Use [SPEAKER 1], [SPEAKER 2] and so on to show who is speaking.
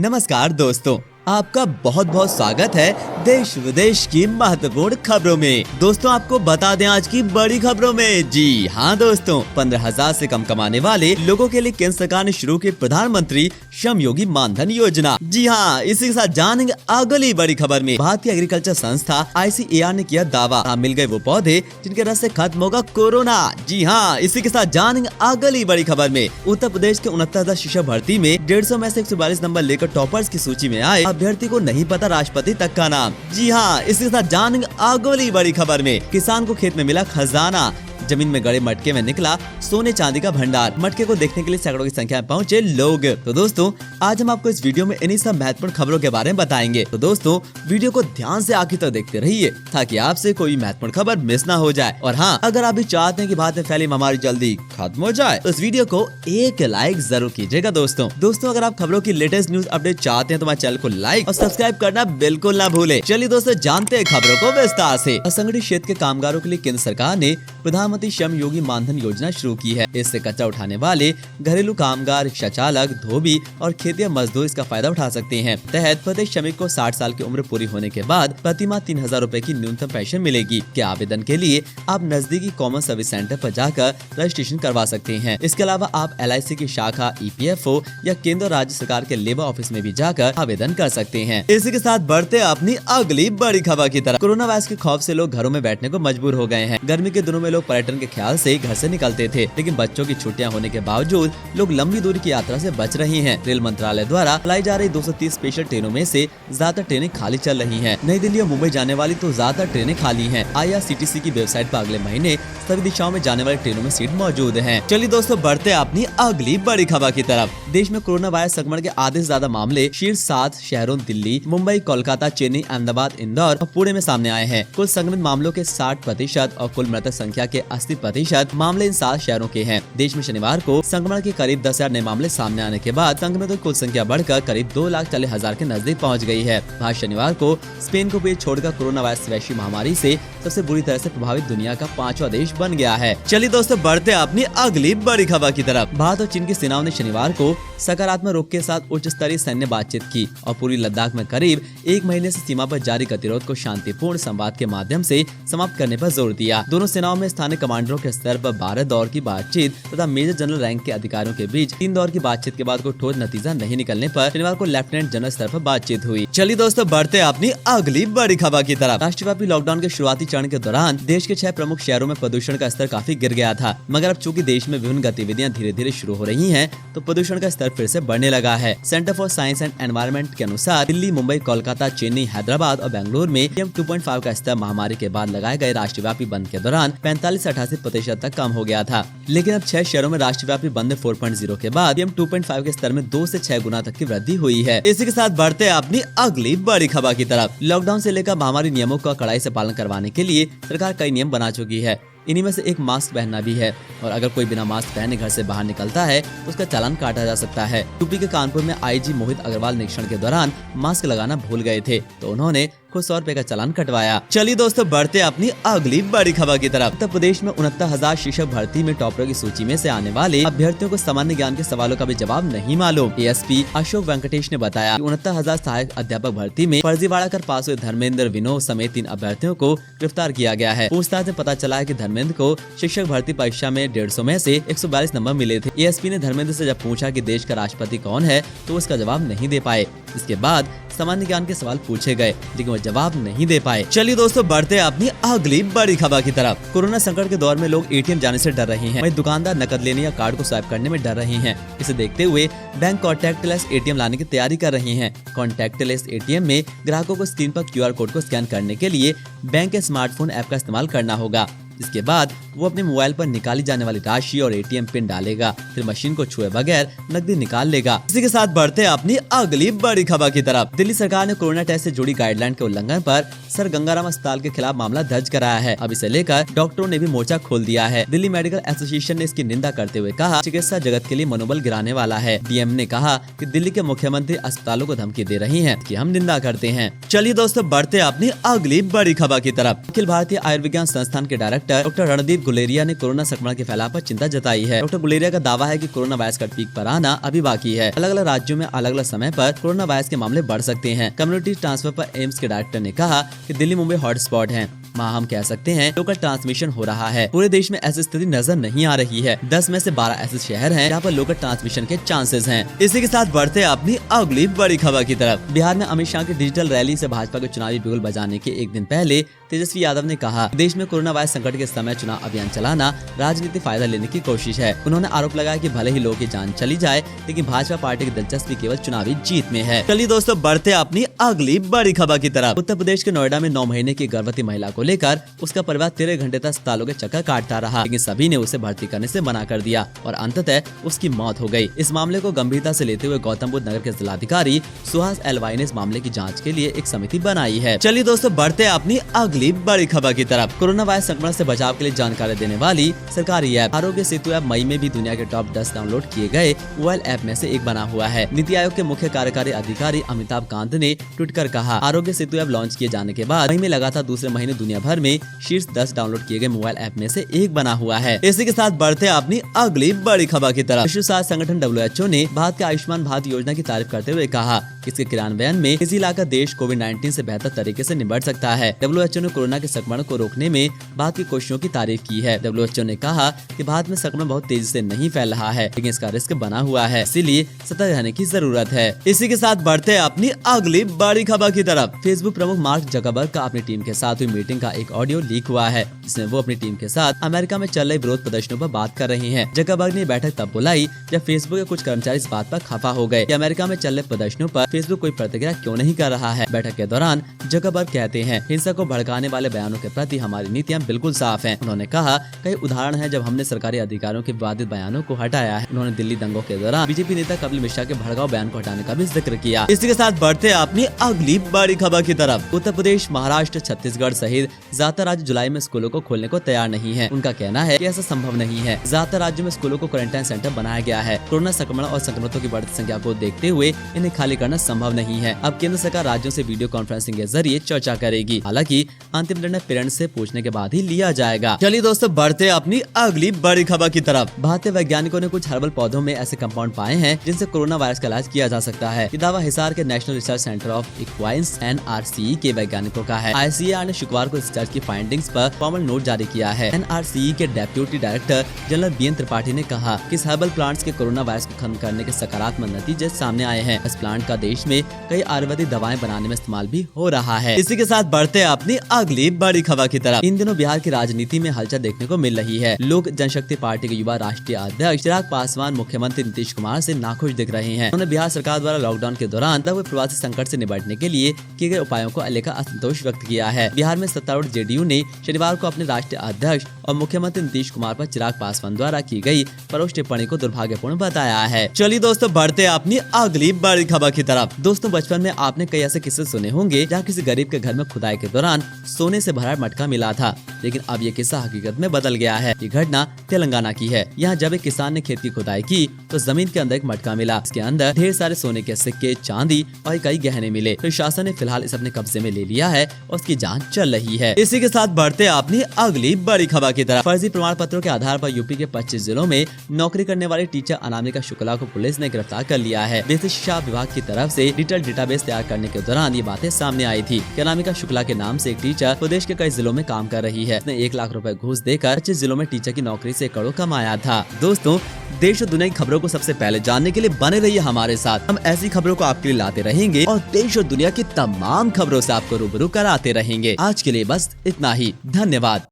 [SPEAKER 1] नमस्कार दोस्तों, आपका बहुत बहुत स्वागत है देश विदेश की महत्वपूर्ण खबरों में। दोस्तों आपको बता दें आज की बड़ी खबरों में। जी हाँ दोस्तों, 15,000 से कम कमाने वाले लोगों के लिए केंद्र सरकार ने शुरू की प्रधानमंत्री श्रम योगी मानधन योजना। जी हाँ, इसी के साथ जानेंगे अगली बड़ी खबर में। भारतीय एग्रीकल्चर संस्था ICAR ने किया दावा, मिल गए वो पौधे जिनके रस से खत्म होगा कोरोना। जी हाँ, इसी के साथ जानेंगे अगली बड़ी खबर में। उत्तर प्रदेश के 69,000 शिक्षक भर्ती में 150 में से 142 नंबर लेकर टॉपर्स की सूची में आए अभ्यर्थी को नहीं पता राष्ट्रपति तक का नाम। जी हाँ, इसके साथ जानेंगे अगली बड़ी खबर में। किसान को खेत में मिला खजाना, जमीन में गड़े मटके में निकला सोने चांदी का भंडार। मटके को देखने के लिए सैकड़ों की संख्या में पहुंचे लोग। तो दोस्तों आज हम आपको इस वीडियो में इन्हीं सब महत्वपूर्ण खबरों के बारे में बताएंगे। तो दोस्तों वीडियो को ध्यान से आखिर तक देखते रहिए ताकि आपसे कोई महत्वपूर्ण खबर मिस ना हो जाए। और हाँ, अगर आप भी चाहते हैं कि भारत में फैली महामारी जल्दी खत्म हो जाए तो इस वीडियो को एक लाइक जरूर कीजिएगा। दोस्तों अगर आप खबरों की लेटेस्ट न्यूज अपडेट चाहते हैं तो हमारे चैनल को लाइक और सब्सक्राइब करना बिल्कुल ना भूले। चलिए दोस्तों जानते हैं खबरों को विस्तार से। असंगठित क्षेत्र के कामगारों के लिए केंद्र सरकार ने प्रधानमंत्री श्रम योगी मानधन योजना शुरू की है। इससे कचरा उठाने वाले घरेलू कामगार, रिक्शा चालक, धोबी और खेतिया मजदूर इसका फायदा उठा सकते हैं। तहत प्रत्येक श्रमिक को 60 साल की उम्र पूरी होने के बाद प्रति माह 3,000 रूपए की न्यूनतम पेंशन मिलेगी। के आवेदन के लिए आप नजदीकी कॉमन सर्विस सेंटर पर जाकर रजिस्ट्रेशन करवा सकते हैं। इसके अलावा आप LIC की शाखा, EPFO या केंद्र और राज्य सरकार के लेबर ऑफिस में भी जाकर आवेदन कर सकते हैं। इसी के साथ बढ़ते अपनी अगली बड़ी खबर की तरफ। कोरोना वायरस के खौफ से लोग घरों में बैठने को मजबूर हो गए हैं। गर्मी के दिनों में लोग पर्यटन के ख्याल से घर से निकलते थे, लेकिन बच्चों की छुट्टियां होने के बावजूद लोग लंबी दूरी की यात्रा से बच रहे हैं। रेल मंत्रालय द्वारा चलाई जा रही 230 स्पेशल ट्रेनों में से ज्यादातर ट्रेनें खाली चल रही हैं। नई दिल्ली और मुंबई जाने वाली तो ज्यादातर ट्रेनें खाली हैं। IRCTC की वेबसाइट पर अगले महीने सभी दिशाओं में जाने वाली ट्रेनों में सीट मौजूद हैं। चलिए दोस्तों बढ़ते अपनी अगली बड़ी खबर की तरफ। देश में कोरोना वायरस संक्रमण के आधे से ज्यादा मामले शीर्ष 7 शहरों दिल्ली, मुंबई, कोलकाता, चेन्नई, अहमदाबाद, इंदौर और पुणे में सामने आए हैं। कुल संक्रमित मामलों के 60% और कुल मृतक संख्या के 80% मामले इन 7 शहरों के हैं। देश में शनिवार को संक्रमण के करीब 10,000 नए मामले सामने आने के बाद संक्रमितों की कुल संख्या बढ़कर करीब 2,40,000 के नजदीक पहुंच गई है। आज शनिवार को स्पेन को भी छोड़कर कोरोना वायरस वैश्विक महामारी से सबसे बुरी तरह से प्रभावित दुनिया का 5वां देश बन गया है। चलिए दोस्तों बढ़ते अपनी अगली बड़ी खबर की तरफ। भारत और चीन की सेनाओं ने शनिवार को सकारात्मक रुख के साथ उच्च स्तरीय सैन्य बातचीत की और पूरी लद्दाख में करीब 1 महीने से सीमा पर जारी गतिरोध को शांतिपूर्ण संवाद के माध्यम से समाप्त करने पर जोर दिया। दोनों सेनाओं में स्थानीय कमांडरों के स्तर पर 12 दौर की बातचीत तथा मेजर जनरल रैंक के अधिकारियों के बीच 3 दौर की बातचीत के बाद कोई ठोस नतीजा नहीं निकलने पर शनिवार को लेफ्टिनेंट जनरल स्तर पर बातचीत हुई। चलिए दोस्तों बढ़ते अपनी अगली बड़ी खबर की तरफ। राष्ट्रव्यापी लॉकडाउन के शुरुआती चरण के दौरान देश के 6 प्रमुख शहरों में प्रदूषण का स्तर काफी गिर गया था, मगर अब चूंकि देश में विभिन्न गतिविधियां धीरे धीरे शुरू हो रही हैं, तो प्रदूषण का स्तर फिर से बढ़ने लगा है। Centre for science and environment के अनुसार दिल्ली, मुंबई, कोलकाता, चेन्नई, हैदराबाद और बेंगलुरु में PM 2.5 का स्तर महामारी के बाद लगाए गए राष्ट्रव्यापी बंद के दौरान 45 से 88% तक कम हो गया था। लेकिन अब 6 शहरों में राष्ट्रव्यापी बंद 4.0 के बाद PM 2.5 के स्तर में 2 से 6 गुना तक की वृद्धि हुई है। इसी के साथ बढ़ते हैं अपनी अगली बड़ी खबर की तरफ। लॉकडाउन से लेकर महामारी नियमों का कड़ाई से पालन करवाने के लिए सरकार कई नियम बना चुकी है। इन्हीं में से एक मास्क पहनना भी है, और अगर कोई बिना मास्क पहने घर से बाहर निकलता है तो उसका चालान काटा जा सकता है। यूपी के कानपुर में IG मोहित अग्रवाल निरीक्षण के दौरान मास्क लगाना भूल गए थे, तो उन्होंने खुद 100 रुपए का चालान कटवाया। चलिए दोस्तों बढ़ते अपनी अगली बड़ी खबर की तरफ। उत्तर प्रदेश में 69,000 शिक्षक भर्ती में टॉपरों की सूची में से आने वाले अभ्यर्थियों को सामान्य ज्ञान के सवालों का भी जवाब नहीं मालूम। ASP अशोक वेंकटेश ने बताया कि 69,000 सहायक अध्यापक भर्ती में फर्जीवाड़ा कर पास हुए धर्मेंद्र, विनोद समेत 3 अभ्यर्थियों को गिरफ्तार किया गया है। पूछताछ में पता चला है कि धर्मेंद्र को शिक्षक भर्ती परीक्षा में 150 में से 142 नंबर मिले थे। ASP ने धर्मेंद्र से जब पूछा कि देश का राष्ट्रपति कौन है तो उसका जवाब नहीं दे पाए। इसके बाद सामान्य ज्ञान के सवाल पूछे गए, लेकिन वो जवाब नहीं दे पाए। चलिए दोस्तों बढ़ते अपनी अगली बड़ी खबर की तरफ। कोरोना संकट के दौर में लोग ATM जाने से डर रहे हैं, वहीं दुकानदार नकद लेने या कार्ड को स्वाइप करने में डर रहे हैं। इसे देखते हुए बैंक कॉन्टैक्टलेस ATM लाने की तैयारी कर रहे हैं। कॉन्टैक्टलेस ATM में ग्राहकों को स्क्रीन पर QR कोड को स्कैन करने के लिए बैंक के स्मार्टफोन ऐप का इस्तेमाल करना होगा। इसके बाद वो अपने मोबाइल पर निकाली जाने वाली राशि और ATM पिन डालेगा, फिर मशीन को छुए बगैर नकदी निकाल लेगा। इसी के साथ बढ़ते अपनी अगली बड़ी खबर की तरफ। दिल्ली सरकार ने कोरोना टेस्ट से जुड़ी गाइडलाइन के उल्लंघन पर सर गंगाराम अस्पताल के खिलाफ मामला दर्ज कराया है। अब इसे लेकर डॉक्टरों ने भी मोर्चा खोल दिया है। दिल्ली मेडिकल एसोसिएशन ने इसकी निंदा करते हुए कहा, चिकित्सा जगत के लिए मनोबल गिराने वाला है। DM ने कहा कि दिल्ली के मुख्यमंत्री अस्पतालों को धमकी दे रही हैं कि हम निंदा करते हैं। चलिए दोस्तों बढ़ते अपनी अगली बड़ी खबर की तरफ। अखिल भारतीय आयुर्विज्ञान संस्थान के डायरेक्टर डॉक्टर रणदीप सचिव गुलेरिया ने कोरोना संक्रमण के फैलाव पर चिंता जताई है। डॉक्टर गुलेरिया का दावा है कि कोरोना वायरस का पीक पर आना अभी बाकी है। अलग अलग राज्यों में अलग अलग समय पर कोरोना वायरस के मामले बढ़ सकते हैं। कम्युनिटी ट्रांसफर पर एम्स के डायरेक्टर ने कहा कि दिल्ली मुंबई हॉटस्पॉट हैं। वहाँ हम कह सकते हैं लोकल ट्रांसमिशन हो रहा है। पूरे देश में ऐसी स्थिति नजर नहीं आ रही है। 10 में से 12 ऐसे शहर हैं जहाँ पर लोकल ट्रांसमिशन के चांसेस हैं। इसी के साथ बढ़ते अपनी अगली बड़ी खबर की तरफ। बिहार में अमित शाह की डिजिटल रैली से भाजपा के चुनावी बिगुल बजाने के एक दिन पहले तेजस्वी यादव ने कहा, देश में कोरोना वायरस संकट के समय चुनाव अभियान चलाना राजनीतिक फायदा लेने की कोशिश है। उन्होंने आरोप लगाया कि भले ही लोगों की जान चली जाए, लेकिन भाजपा पार्टी की दिलचस्पी केवल चुनावी जीत में है। चलिए दोस्तों, बढ़ते अपनी अगली बड़ी खबर की तरफ। उत्तर प्रदेश के नोएडा में 9 महीने की गर्भवती महिला को लेकर उसका परिवार 13 घंटे तक अस्पतालों के चक्कर काटता रहा, लेकिन सभी ने उसे भर्ती करने से मना कर दिया और अंततः उसकी मौत हो गई। इस मामले को गंभीरता से लेते हुए गौतम बुद्ध नगर के जिलाधिकारी सुहास एलवाई ने इस मामले की जांच के लिए एक समिति बनाई है। चलिए दोस्तों, बढ़ते अपनी अगली बड़ी खबर की तरफ। कोरोना वायरस संक्रमण से बचाव के लिए जानकारी देने वाली सरकारी ऐप आरोग्य सेतु ऐप मई में भी दुनिया के टॉप 10 डाउनलोड किए गए मोबाइल ऐप में से एक बना हुआ है। नीति आयोग के मुख्य कार्यकारी अधिकारी अमिताभ कांत ने ट्वीट कर कहा, आरोग्य सेतु ऐप लॉन्च किए जाने के बाद मई में लगातार दूसरे महीने दुनिया भर में शीर्ष 10 डाउनलोड किए गए मोबाइल ऐप में से एक बना हुआ है। इसी के साथ बढ़ते अपनी अगली बड़ी खबर की तरफ। विश्व स्वास्थ्य संगठन WHO ने भारत के आयुष्मान भारत योजना की तारीफ करते हुए कहा, इसके क्रियान्वयन में तेजी लाकर देश कोविड-19 से बेहतर तरीके से निपट सकता है। WHO ने कोरोना के संक्रमण को रोकने में भारत की कोशिशों की तारीफ की है। WHO ने कहा कि भारत में संक्रमण बहुत तेजी से नहीं फैल रहा है, लेकिन इसका रिस्क बना हुआ है, इसीलिए सतर्क रहने की जरूरत है। इसी के साथ बढ़ते अपनी अगली बड़ी खबर की तरफ। फेसबुक प्रमुख मार्क जकरबर्ग का अपनी टीम के साथ हुई मीटिंग का एक ऑडियो लीक हुआ है, जिसमें वो अपनी टीम के साथ अमेरिका में चल रहे विरोध प्रदर्शनों पर बात कर रहे हैं। जकरबर्ग ने बैठक तब बुलाई जब फेसबुक के कुछ कर्मचारी इस बात पर खफा हो गए कि अमेरिका में चल रहे प्रदर्शनों पर फेसबुक कोई प्रतिक्रिया क्यों नहीं कर रहा है। बैठक के दौरान जकरबर्ग कहते हैं, हिंसा को भड़काने वाले बयानों के प्रति हमारी नीतियां बिल्कुल साफ हैं। उन्होंने कहा, कई उदाहरण हैं जब हमने सरकारी अधिकारियों के विवादित बयानों को हटाया है। उन्होंने दिल्ली दंगों के दौरान बीजेपी नेता कपिल मिश्रा के भड़काऊ बयान को हटाने का भी जिक्र किया। इसी के साथ बढ़ते अपनी अगली बड़ी खबर की तरफ। उत्तर प्रदेश, महाराष्ट्र, छत्तीसगढ़ सहित ज्यादातर राज्य जुलाई में स्कूलों को खोलने को तैयार नहीं है। उनका कहना है कि ऐसा संभव नहीं है। ज्यादातर राज्यों में स्कूलों को क्वारंटाइन सेंटर बनाया गया है। कोरोना संक्रमण और संक्रमितों की बढ़ती संख्या को देखते हुए इन्हें खाली करना संभव नहीं है। अब केंद्र सरकार राज्यों से वीडियो कॉन्फ्रेंसिंग के जरिए चर्चा करेगी। हालांकि अंतिम निर्णय पेरेंट्स से पूछने के बाद ही लिया जाएगा। चलिए दोस्तों, बढ़ते अपनी अगली बड़ी खबर की तरफ। भारतीय वैज्ञानिकों ने कुछ हर्बल पौधों में ऐसे कंपाउंड पाए हैं जिनसे कोरोना वायरस का इलाज किया जा सकता है। ये दावा हिसार के national research centre of equines NRCE के वैज्ञानिकों का है। ICAR ने शुक्रवार को रिसर्च की फाइंडिंग्स पर फॉर्मल नोट जारी किया है। NRCE के deputy director general BN Tripathi ने कहा कि इस हर्बल प्लांट्स के कोरोना वायरस को खत्म करने के सकारात्मक नतीजे सामने आए हैं। इस प्लांट का देश में कई आयुर्वेदिक दवाएं बनाने में इस्तेमाल भी हो रहा है। इसी के साथ बढ़ते अपनी अगली बड़ी खबर की तरफ। इन दिनों बिहार की राजनीति में हलचल देखने को मिल रही है। लोक जनशक्ति पार्टी के युवा राष्ट्रीय अध्यक्ष चिराग पासवान मुख्यमंत्री नीतीश कुमार से नाखुश दिख रहे हैं। उन्होंने बिहार सरकार द्वारा लॉकडाउन के दौरान तब प्रवासी संकट से निपटने के लिए किए गए उपायों को लेकर असंतोष व्यक्त किया है। बिहार में सत्तारूढ़ JDU ने शनिवार को अपने राष्ट्रीय अध्यक्ष और मुख्यमंत्री नीतीश कुमार पर चिराग पासवान द्वारा की गई परोक्ष टिप्पणी को दुर्भाग्यपूर्ण बताया है। चलिए दोस्तों, बढ़ते अपनी अगली बड़ी खबर की तरफ। दोस्तों, बचपन में आपने कई ऐसे किस्से सुने होंगे जहाँ किसी गरीब के घर में खुदाई के दौरान सोने से भरा मटका मिला था, लेकिन अब ये किस्सा हकीकत में बदल गया है। ये घटना तेलंगाना की है। यहाँ जब एक किसान ने खेत की खुदाई की तो जमीन के अंदर एक मटका मिला। इसके अंदर ढेर सारे सोने के सिक्के, चांदी और कई गहने मिले। प्रशासन ने फिलहाल इसे अपने कब्जे में ले लिया है और उसकी जांच चल रही है। इसी के साथ बढ़ते अपनी अगली बड़ी खबर की तरफ। फर्जी प्रमाण पत्रों के आधार पर यूपी के 25 जिलों में नौकरी करने वाली टीचर अनामिका शुक्ला को पुलिस ने गिरफ्तार कर लिया है। बेसिक शिक्षा विभाग की तरफ से डिजिटल डेटाबेस तैयार करने के दौरान ये बातें सामने आई थी। अनामिका शुक्ला के नाम से एक टीचर प्रदेश के कई जिलों में काम कर रही है। उसने 1 लाख रुपए घूस देकर 25 जिलों में टीचर की नौकरी से करोड़ कमाया था। दोस्तों, देश और दुनिया की खबरों को सबसे पहले जानने के लिए बने रहिए हमारे साथ। हम ऐसी खबरों को आपके लिए लाते रहेंगे और देश और दुनिया की तमाम खबरों से आपको रूबरू कराते रहेंगे। आज के लिए बस इतना ही। धन्यवाद।